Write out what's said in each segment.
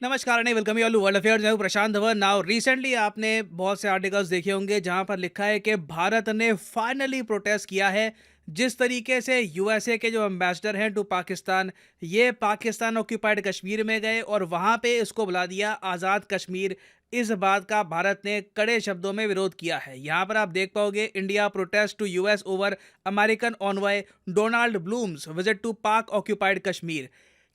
नमस्कार नहीं welcome you all world affairs. मैं हूं प्रशांत धवन। नाउ रिसेंटली आपने बहुत से आर्टिकल्स देखे होंगे जहां पर लिखा है कि भारत ने फाइनली प्रोटेस्ट किया है। जिस तरीके से यूएसए के जो एम्बेसडर हैं टू पाकिस्तान, ये पाकिस्तान ऑक्यूपाइड कश्मीर में गए और वहां पे इसको बुला दिया आज़ाद कश्मीर। इस बात का भारत ने कड़े शब्दों में विरोध किया है। यहाँ पर आप देख पाओगे India protest to US over American envoy Donald Blome's visit to Pak occupied Kashmir.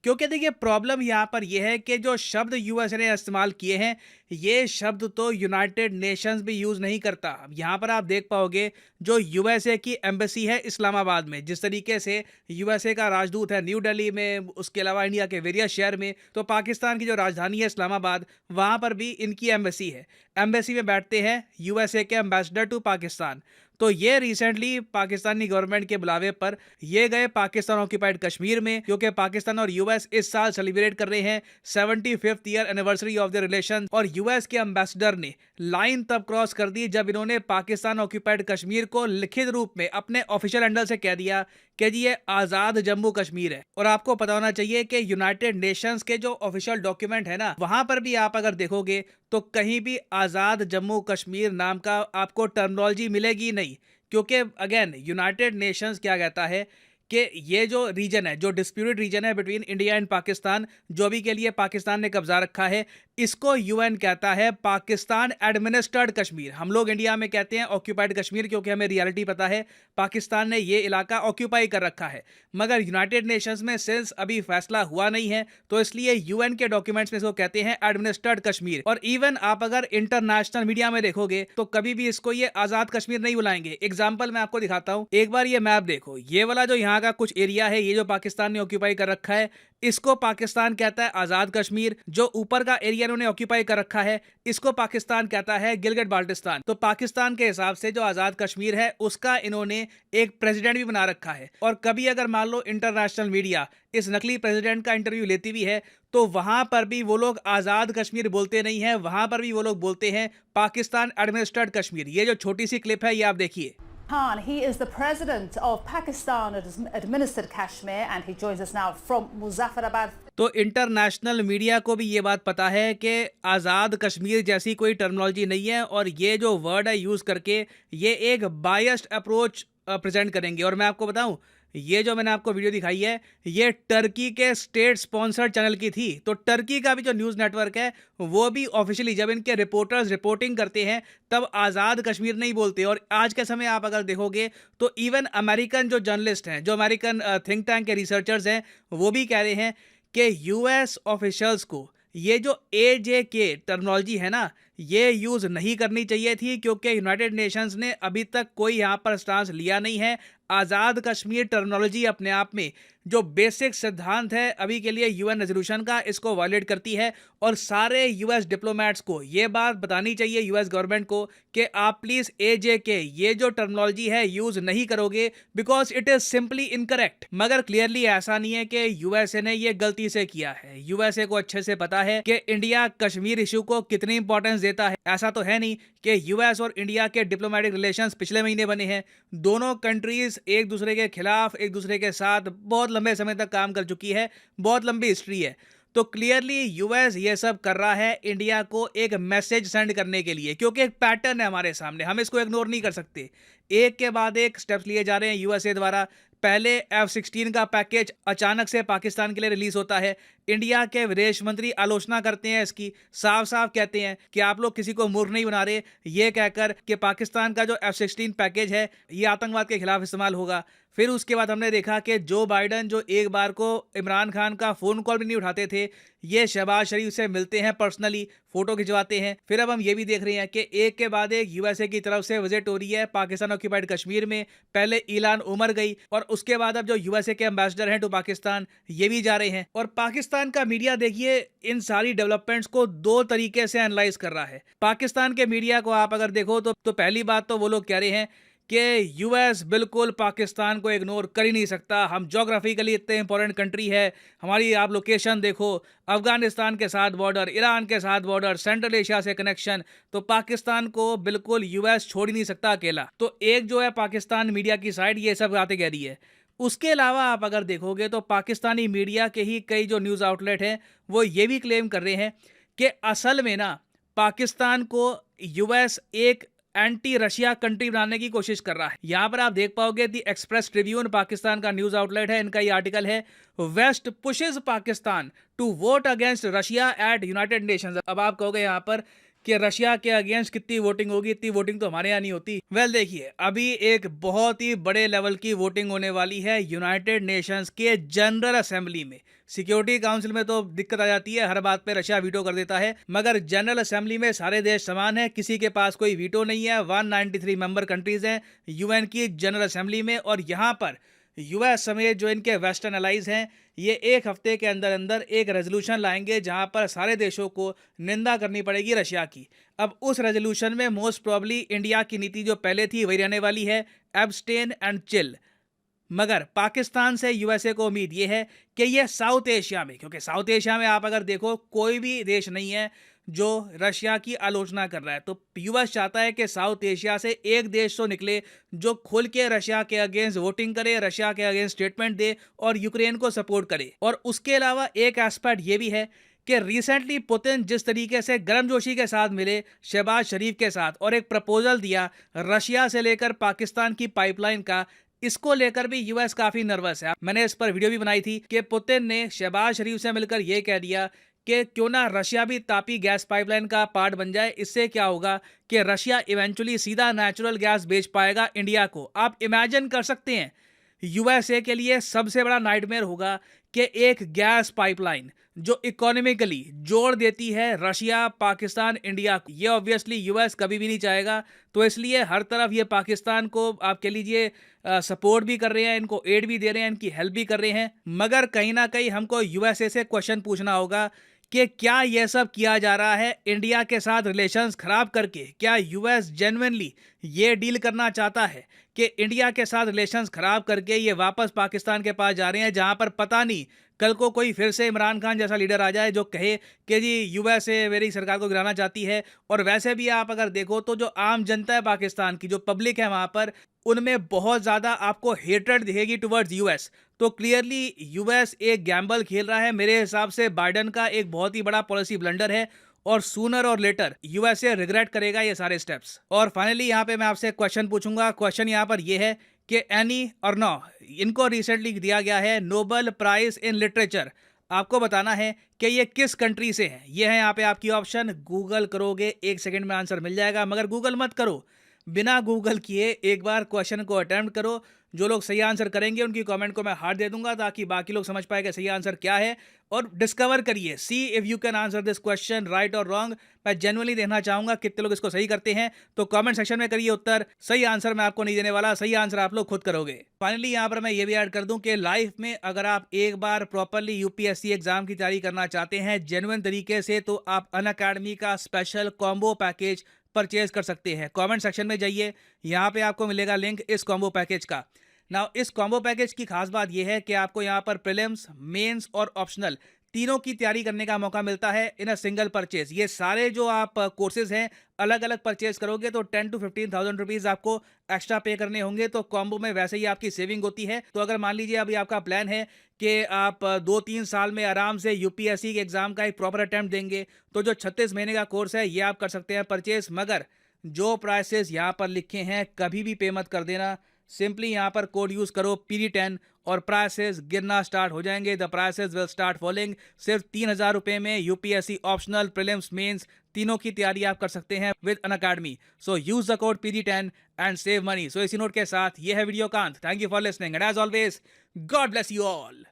क्योंकि देखिए प्रॉब्लम यहाँ पर यह है कि जो शब्द यूएस ने इस्तेमाल किए हैं, ये शब्द तो यूनाइटेड नेशंस भी यूज़ नहीं करता। अब यहाँ पर आप देख पाओगे जो यूएसए की एम्बेसी है इस्लामाबाद में, जिस तरीके से यूएसए का राजदूत है न्यू दिल्ली में, उसके अलावा इंडिया के वेरियस शहर में, तो पाकिस्तान की जो राजधानी है इस्लामाबाद, वहाँ पर भी इनकी एम्बेसी है। एम्बेसी में बैठते हैं यूएसए के एम्बेसडर टू पाकिस्तान। तो ये रिसेंटली पाकिस्तानी गवर्नमेंट के बुलावे पर ये गए पाकिस्तान ऑक्यूपाइड कश्मीर में, क्योंकि पाकिस्तान और यूएस इस साल सेलिब्रेट कर रहे हैं 75th year anniversary of the relation. और यूएस के एम्बेसडर ने लाइन तब क्रॉस कर दी जब इन्होंने पाकिस्तान ऑक्यूपाइड कश्मीर को लिखित रूप में अपने ऑफिशियल हैंडल से कह दिया कि जी ये आज़ाद जम्मू कश्मीर है। और आपको पता होना चाहिए कि यूनाइटेड नेशंस के जो ऑफिशियल डॉक्यूमेंट है ना, वहां पर भी आप अगर देखोगे तो कहीं भी आज़ाद जम्मू कश्मीर नाम का आपको टर्मिनोलॉजी मिलेगी नहीं। क्योंकि अगेन यूनाइटेड नेशंस क्या कहता है कि ये जो रीजन है, जो डिस्प्यूटेड रीजन है बिटवीन इंडिया एंड पाकिस्तान, जो भी के लिए पाकिस्तान ने कब्जा रखा है, इसको यूएन कहता है पाकिस्तान एडमिनिस्ट्रेड कश्मीर। हम लोग इंडिया में कहते हैं ऑक्यूपाइड कश्मीर, क्योंकि हमें रियलिटी पता है पाकिस्तान ने ये इलाका ऑक्यूपाई कर रखा है। मगर यूनाइटेड नेशंस में सिंस अभी फैसला हुआ नहीं है, तो इसलिए यूएन के डॉक्यूमेंट्स में इसको कहते हैं एडमिनिस्ट्रेड कश्मीर। और इवन आप अगर इंटरनेशनल मीडिया में देखोगे तो कभी भी इसको ये आज़ाद कश्मीर नहीं बुलाएंगे। एग्जाम्पल मैं आपको दिखाता हूँ, एक बार ये मैप देखो, ये वाला जो यहाँ का कुछ एरिया है, ये जो पाकिस्तान ने ऑक्यूपाई कर रखा है, इसको पाकिस्तान कहता है आज़ाद कश्मीर। जो ऊपर का एरिया इन्होंने ऑक्यूपाई कर रखा है, इसको पाकिस्तान कहता है गिलगित बाल्टिस्तान। तो पाकिस्तान के हिसाब से जो आज़ाद कश्मीर है उसका इन्होंने एक प्रेसिडेंट भी बना रखा है। और कभी अगर मान लो इंटरनेशनल मीडिया इस नकली प्रेसिडेंट का इंटरव्यू लेती भी है, तो वहां पर भी वो लोग आज़ाद कश्मीर बोलते नहीं है, वहां पर भी वो लोग बोलते हैं पाकिस्तान एडमिनिस्ट्रेड कश्मीर। ये जो छोटी सी क्लिप है, ये आप देखिए। Khan, he is the president of Pakistan administered Kashmir and he joins us now from Muzaffarabad. तो इंटरनेशनल मीडिया को भी ये बात पता है कि आज़ाद कश्मीर जैसी कोई टर्मिनोलॉजी नहीं है, और ये जो वर्ड है यूज़ करके ये एक बायस्ड अप्रोच प्रेजेंट करेंगे। और मैं आपको बताऊं, ये जो मैंने आपको वीडियो दिखाई है, ये टर्की के स्टेट स्पॉन्सर्ड चैनल की थी। तो टर्की का भी जो न्यूज़ नेटवर्क है, वो भी ऑफिशियली जब इनके रिपोर्टर्स रिपोर्टिंग करते हैं तब आज़ाद कश्मीर नहीं बोलते। और आज के समय आप अगर देखोगे तो इवन अमेरिकन जो जर्नलिस्ट हैं, जो अमेरिकन थिंक टैंक के रिसर्चर्स हैं, वो भी कह रहे हैं कि यूएस ऑफिशियल्स को ये जो AJK टर्मिनोलॉजी है ना, ये यूज़ नहीं करनी चाहिए थी, क्योंकि यूनाइटेड नेशंस ने अभी तक कोई यहाँ पर स्टांस लिया नहीं है। आज़ाद कश्मीर टर्मिनोलॉजी अपने आप में जो बेसिक सिद्धांत है अभी के लिए यूएन रेजोल्यूशन का, इसको वायलेट करती है। और सारे यूएस डिप्लोमेट्स को ये बात बतानी चाहिए यूएस गवर्नमेंट को कि आप प्लीज़ AJK ये जो टर्मिनोलॉजी है यूज़ नहीं करोगे, because it is simply incorrect. मगर क्लियरली ऐसा नहीं है कि यूएसए ने ये गलती से किया है। यूएसए को अच्छे से पता है कि इंडिया कश्मीर इशू को कितनी इंपॉर्टेंस देता है। ऐसा तो है नहीं कि यूएस और इंडिया के डिप्लोमेटिक रिलेशंस पिछले महीने बने हैं। दोनों कंट्रीज एक दूसरे के खिलाफ, एक दूसरे के साथ बहुत लंबे समय तक काम कर चुकी है, बहुत लंबी हिस्ट्री है। तो क्लियरली यूएस ये सब कर रहा है इंडिया को एक मैसेज सेंड करने के लिए, क्योंकि एक पैटर्न है हमारे सामने, हम इसको इग्नोर नहीं कर सकते। एक के बाद एक स्टेप्स लिए जा रहे हैं यूएसए द्वारा। पहले F-16 का पैकेज अचानक से पाकिस्तान के लिए रिलीज होता है। इंडिया के विदेश मंत्री आलोचना करते हैं इसकी, साफ साफ कहते हैं कि आप लोग किसी को मूर्ख नहीं बना रहे, ये कहकर कि पाकिस्तान का जो F-16 पैकेज है ये आतंकवाद के खिलाफ इस्तेमाल होगा। फिर उसके बाद हमने देखा कि जो बाइडन, जो एक बार को इमरान खान का फ़ोन कॉल भी नहीं उठाते थे, ये शहबाज शरीफ से मिलते हैं पर्सनली, फ़ोटो खिंचवाते हैं। फिर अब हम ये भी देख रहे हैं कि एक के बाद एक यूएसए की तरफ से विजिट हो रही है पाकिस्तान ऑक्यूपाइड कश्मीर में। पहले इलान उमर गई, और उसके बाद अब जो यूएसए के एम्बेसडर हैं टू पाकिस्तान, ये भी जा रहे हैं। और पाकिस्तान का मीडिया देखिए इन सारी डेवलपमेंट्स को दो तरीके से एनालाइज कर रहा है। पाकिस्तान के मीडिया को आप अगर देखो तो पहली बात तो वो लोग कह रहे हैं कि यूएस बिल्कुल पाकिस्तान को इग्नोर कर ही नहीं सकता, हम जोग्राफिकली इतने इंपॉर्टेंट कंट्री है, हमारी आप लोकेशन देखो, अफगानिस्तान के साथ बॉर्डर, ईरान के साथ बॉर्डर, सेंट्रल एशिया से कनेक्शन, तो पाकिस्तान को बिल्कुल यूएस छोड़ ही नहीं सकता अकेला। तो एक जो है पाकिस्तान मीडिया की साइड ये सब बातें कह रही है। उसके अलावा आप अगर देखोगे तो पाकिस्तानी मीडिया के ही कई जो न्यूज़ आउटलेट हैं वो ये भी क्लेम कर रहे हैं कि असल में ना पाकिस्तान को यूएस एक एंटी रशिया कंट्री बनाने की कोशिश कर रहा है। यहाँ पर आप देख पाओगे दी एक्सप्रेस ट्रिब्यून पाकिस्तान का न्यूज़ आउटलेट है, इनका ये आर्टिकल है, West pushes Pakistan to vote against Russia at United Nations. अब आप कहोगे यहाँ पर कि रशिया के अगेंस्ट कितनी वोटिंग होगी, इतनी वोटिंग तो हमारे यहाँ नहीं होती। वेल देखिए, अभी एक बहुत ही बड़े लेवल की वोटिंग होने वाली है यूनाइटेड नेशंस के जनरल असेंबली में। सिक्योरिटी काउंसिल में तो दिक्कत आ जाती है, हर बात पे रशिया वीटो कर देता है, मगर जनरल असेंबली में सारे देश समान है, किसी के पास कोई वीटो नहीं है। 193 मेंबर कंट्रीज हैं यूएन की जनरल असेंबली में, और यहाँ पर यूएस समेत जो इनके वेस्टर्न अलाइज हैं ये एक हफ्ते के अंदर अंदर एक रेजोल्यूशन लाएंगे जहां पर सारे देशों को निंदा करनी पड़ेगी रशिया की। अब उस रेजोल्यूशन में मोस्ट प्रॉब्ली इंडिया की नीति जो पहले थी वही रहने वाली है, एब्सटेन एंड चिल। मगर पाकिस्तान से यूएसए को उम्मीद ये है कि ये साउथ एशिया में, क्योंकि साउथ एशिया में आप अगर देखो कोई भी देश नहीं है जो रशिया की आलोचना कर रहा है, तो यूएस चाहता है कि साउथ एशिया से एक देश तो निकले जो खुल के रशिया के अगेंस्ट वोटिंग करे, रशिया के अगेंस्ट स्टेटमेंट दे और यूक्रेन को सपोर्ट करे। और उसके अलावा एक एस्पेक्ट ये भी है कि रिसेंटली पुतिन जिस तरीके से गर्मजोशी के साथ मिले शहबाज शरीफ के साथ और एक प्रपोजल दिया रशिया से लेकर पाकिस्तान की पाइपलाइन का, इसको लेकर भी यूएस काफी नर्वस है। मैंने इस पर वीडियो भी बनाई थी कि पुतिन ने शहबाज शरीफ से मिलकर यह कह दिया कि क्यों ना रशिया भी तापी गैस पाइपलाइन का पार्ट बन जाए। इससे क्या होगा कि रशिया इवेंचुअली सीधा नेचुरल गैस बेच पाएगा इंडिया को। आप इमेजिन कर सकते हैं यूएसए के लिए सबसे बड़ा नाइटमेयर होगा कि एक गैस पाइपलाइन जो इकोनॉमिकली जोड़ देती है रशिया, पाकिस्तान, इंडिया को, ये ऑब्वियसली यूएस कभी भी नहीं चाहेगा। तो इसलिए हर तरफ ये पाकिस्तान को आप कह लीजिए सपोर्ट भी कर रहे हैं, इनको एड भी दे रहे हैं, इनकी हेल्प भी कर रहे हैं। मगर कहीं ना कहीं हमको यूएसए से क्वेश्चन पूछना होगा कि क्या यह सब किया जा रहा है इंडिया के साथ रिलेशंस खराब करके? क्या यूएस जेन्युइनली ये डील करना चाहता है कि इंडिया के साथ रिलेशंस खराब करके ये वापस पाकिस्तान के पास जा रहे हैं, जहां पर पता नहीं कल को कोई फिर से इमरान खान जैसा लीडर आ जाए जो कहे कि जी यूएसए मेरी सरकार को गिराना चाहती है। और वैसे भी आप अगर देखो तो जो आम जनता है पाकिस्तान की, जो पब्लिक है वहां पर, उनमें बहुत ज़्यादा आपको हेट्रेड दिखेगी टुवर्ड्स यूएस। तो क्लियरली यूएस एक गैम्बल खेल रहा है। मेरे हिसाब से बाइडन का एक बहुत ही बड़ा पॉलिसी ब्लंडर है और सूनर और लेटर यूएसए रिग्रेट करेगा ये सारे स्टेप्स। और फाइनली यहाँ पे मैं आपसे क्वेश्चन पूछूंगा। क्वेश्चन यहाँ पर ये है कि एनी और नो, इनको रिसेंटली दिया गया है नोबेल प्राइज इन लिटरेचर। आपको बताना है कि ये किस कंट्री से है। ये है यहाँ पे आपकी ऑप्शन। गूगल करोगे 1 सेकंड में आंसर मिल जाएगा, मगर गूगल मत करो, बिना गूगल किए एक बार क्वेश्चन को अटेम्प्ट करो। जो लोग सही आंसर करेंगे उनकी कमेंट को मैं हार्ट दे दूंगा ताकि बाकी लोग समझ पाए कि सही आंसर क्या है, और डिस्कवर करिए, see if you can answer this question right और रॉन्ग। मैं जेन्युइनली देखना चाहूंगा कितने लोग इसको सही करते हैं, तो कमेंट सेक्शन में करिए उत्तर। सही आंसर मैं आपको नहीं देने वाला, सही आंसर आप लोग खुद करोगे। फाइनली यहाँ पर मैं ये भी ऐड कर दूं कि लाइफ में अगर आप एक बार प्रॉपरली यूपीएससी एग्जाम की तैयारी करना चाहते हैं जेन्युइन तरीके से, तो आप अनअकैडमी का स्पेशल कॉम्बो पैकेज परचेज कर सकते हैं। कमेंट सेक्शन में जाइए, यहाँ पे आपको मिलेगा लिंक इस कॉम्बो पैकेज का। नाउ इस कॉम्बो पैकेज की खास बात यह है कि आपको यहाँ पर प्रीलिम्स, मेंस और ऑप्शनल तीनों की तैयारी करने का मौका मिलता है इन अ सिंगल परचेज। ये सारे जो आप कोर्सेज हैं अलग अलग परचेज करोगे तो 10 to 15,000 रुपीज़ आपको एक्स्ट्रा पे करने होंगे। तो कॉम्बो में वैसे ही आपकी सेविंग होती है। तो अगर मान लीजिए अभी आपका प्लान है कि आप 2-3 साल में आराम से यूपीएससी के एग्जाम का एक प्रॉपर अटेम्प्ट देंगे, तो जो 36 महीने का कोर्स है ये आप कर सकते हैं परचेज। मगर जो प्राइसेस यहाँ पर लिखे हैं कभी भी पे मत कर देना। सिंपली यहाँ पर कोड यूज़ करो PD10 और प्राइसेस गिरना स्टार्ट हो जाएंगे। The prices will start falling. सिर्फ 3,000 रुपये में यूपीएससी ऑप्शनल, प्रीलिम्स, मेंस तीनों की तैयारी आप कर सकते हैं with Unacademy. So use the code PD10 and save money. So इसी नोट के साथ ये है वीडियो का अंत। Thank you for listening and as always God bless you all.